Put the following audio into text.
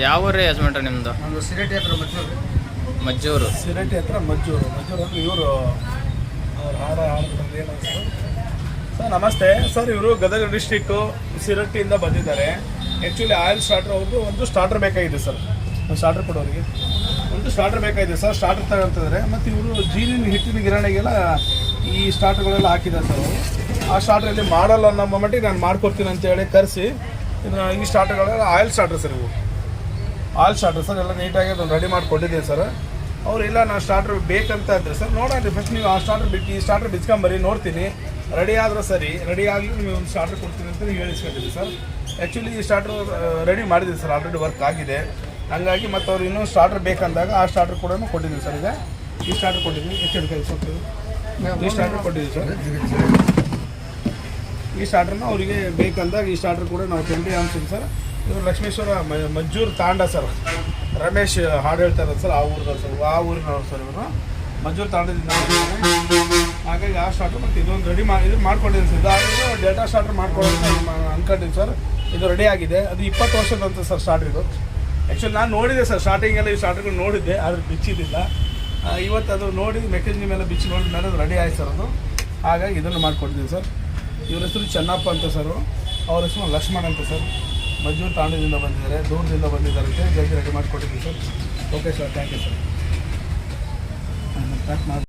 ಯಾವ ಊರೇ ಯಜಮಾನ್ರ ನಿಮ್ಮದು? ನಮ್ಮದು ಸಿರಟಿ ಹತ್ರ ಮಜ್ಜೂರು. ಮಜ್ಜೂರು. ಸಿರಟಿ ಹತ್ರ ಮಜ್ಜೂರು ಅಂದ್ರೆ ಇವರು ಅವ್ರು ಹಾಡ್ತಾರೆ ಏನು ಸರ್? ನಮಸ್ತೆ ಸರ್, ಇವರು ಗದಗ ಡಿಸ್ಟಿಕ್ಕು ಸಿರಟ್ಟಿಯಿಂದ ಬಂದಿದ್ದಾರೆ. ಆ್ಯಕ್ಚುಲಿ ಆಯಿಲ್ ಸ್ಟಾರ್ಟರ್ ಅವ್ರದ್ದು ಒಂದು ಸ್ಟಾರ್ಟರ್ ಬೇಕಾಗಿದೆ ಸರ್. ಒಂದು ಸ್ಟಾರ್ಟರ್ ಕೊಡೋರಿಗೆ ಒಂದು ಸ್ಟಾರ್ಟರ್ ಬೇಕಾಗಿದೆ ಸರ್. ಸ್ಟಾರ್ಟರ್ ತಗೊಳ್ತಿದ್ದಾರೆ. ಮತ್ತು ಇವರು ಜೀನಿನ ಹಿಟ್ಟಿನ ಗಿರಣಿಗೆಲ್ಲ ಈ ಸ್ಟಾರ್ಟರ್ಗಳೆಲ್ಲ ಹಾಕಿದ್ದಾರೆ ಸರ್ ಅವರು. ಆ ಸ್ಟಾರ್ಟ್ರಲ್ಲಿ ಮಾಡಲ್ಲ ಅನ್ನೋ ಮೊಮೆಂಟಿಗೆ ನಾನು ಮಾಡ್ಕೊಡ್ತೀನಿ ಅಂತೇಳಿ ಕರೆಸಿ ಇದನ್ನು ಈ ಸ್ಟಾರ್ಟರ್ಗಳೆಲ್ಲ ಆಯಿಲ್ ಸ್ಟಾರ್ಟರ್ ಸರ್. ಇವು ಆಯಿಲ್ ಸ್ಟಾರ್ಟರ್ ಸರ್. ಎಲ್ಲ ನೀಟಾಗಿ ಅದನ್ನು ರೆಡಿ ಮಾಡಿ ಕೊಟ್ಟಿದ್ದೀನಿ ಸರ್. ಅವ್ರು ಇಲ್ಲ ನಾನು ಸ್ಟಾರ್ಟರ್ ಬೇಕಂತ ಇದ್ದರೆ ಸರ್ ನೋಡೋಣ ಫಸ್ಟ್ ನೀವು ಆ ಸ್ಟಾರ್ಟರ್ ಬಿಟ್ಟು ಈ ಸ್ಟಾರ್ಟರ್ ಬಿಚ್ಕೊಂಬರಿ, ನೋಡ್ತೀನಿ ರೆಡಿ ಆದರೂ ಸರಿ, ರೆಡಿ ಆಗಲಿ ನಿಮಗೆ ಒಂದು ಸ್ಟಾರ್ಟರ್ ಕೊಡ್ತೀನಿ ಅಂತ ಹೇಳಿಸ್ಕೊಂಡಿದ್ದೀವಿ ಸರ್. ಆ್ಯಕ್ಚುಲಿ ಈ ಸ್ಟಾರ್ಟರ್ ರೆಡಿ ಮಾಡಿದ್ದೀವಿ ಸರ್, ಆಲ್ರೆಡಿ ವರ್ಕ್ ಆಗಿದೆ. ಹಂಗಾಗಿ ಮತ್ತು ಅವ್ರು ಇನ್ನೂ ಸ್ಟಾರ್ಟರ್ ಬೇಕಂದಾಗ ಆ ಸ್ಟಾರ್ಟರ್ ಕೂಡ ಕೊಟ್ಟಿದ್ದೀವಿ ಸರ್. ಈಗ ಈ ಸ್ಟಾರ್ಟರ್ ಕೊಟ್ಟಿದ್ದೀವಿ. ಎಷ್ಟು ಕೈ ಕೊಡ್ತೀವಿ? ಈ ಸ್ಟಾರ್ಟರ್ ಕೊಟ್ಟಿದ್ದೀವಿ ಸರ್. ಈ ಸ್ಟಾರ್ಟ್ರನ್ನ ಅವರಿಗೆ ಬೇಕಂದಾಗ ಈ ಸ್ಟಾರ್ಟರ್ ಕೂಡ ನಾವು 20 ಅನ್ಸಿದ್ದು ಸರ್. ಇವರು ಲಕ್ಷ್ಮೇಶ್ವರ ಮಜ್ಜೂರು ತಾಂಡ ಸರ್. ರಮೇಶ್ ಹಾಡು ಹೇಳ್ತಾ ಇರೋದು ಸರ್, ಆ ಊರಿನವ್ರು ಸರ್, ಆ ಊರಿನವ್ರು ಸರ್. ಇವರು ಮಜ್ಜೂರು ತಾಂಡದಿಂದ. ಹಾಗಾಗಿ ಆ ಸ್ಟಾರ್ಟ್ರ್ ಮತ್ತು ಇದೊಂದು ರೆಡಿ ಇದು ಮಾಡ್ಕೊಂಡಿದ್ದೀನಿ ಸರ್. ಇದು ಡೇಟಾ ಸ್ಟಾರ್ಟ್ರ್ ಮಾಡ್ಕೊಳ್ಳೋದು ಅಂದ್ಕೊಂಡಿದ್ದೀನಿ ಸರ್. ಇದು ರೆಡಿ ಆಗಿದೆ. ಅದು 20 ವರ್ಷದಂತ ಸರ್ ಸ್ಟಾರ್ಟ್ರ್ ಇದು. ಆ್ಯಕ್ಚುಲಿ ನಾನು ನೋಡಿದೆ ಸರ್ ಸ್ಟಾರ್ಟಿಂಗೆಲ್ಲ ಈ ಸ್ಟಾರ್ಟ್ರ್ಗಳು ನೋಡಿದ್ದೆ, ಆದರೆ ಬಿಚ್ಚಿದ್ದಿಲ್ಲ. ಇವತ್ತು ಅದು ನೋಡಿ ಮೆಕ್ಯಾನಿಸಮ್ ಎಲ್ಲ ಬಿಚ್ಚಿ ನೋಡಿದ ಮೇಲೆ ಅದು ರೆಡಿ ಆಯ್ತು ಸರ್ ಅದು. ಹಾಗಾಗಿ ಇದನ್ನು ಮಾಡಿಕೊಟ್ಟಿದ್ದೀನಿ ಸರ್. ಇವ್ರ ಹೆಸರು ಚೆನ್ನಪ್ಪ ಅಂತ ಸರ್. ಅವ್ರ ಹೆಸರು ಲಕ್ಷ್ಮಣ್ ಅಂತ ಸರ್. ಮಜ್ಜೂರು ತಾಂಡದಿಂದ ಬಂದಿದ್ದಾರೆ, ದೂರದಿಂದ ಬಂದಿದ್ದಾರೆ ಅಂತ ಜಲ್ದಿ ರೆಡಿ ಮಾಡಿಕೊಟ್ಟಿದ್ದೀನಿ sir. Okay sir, thank you sir. Pack ಮಾಡಿ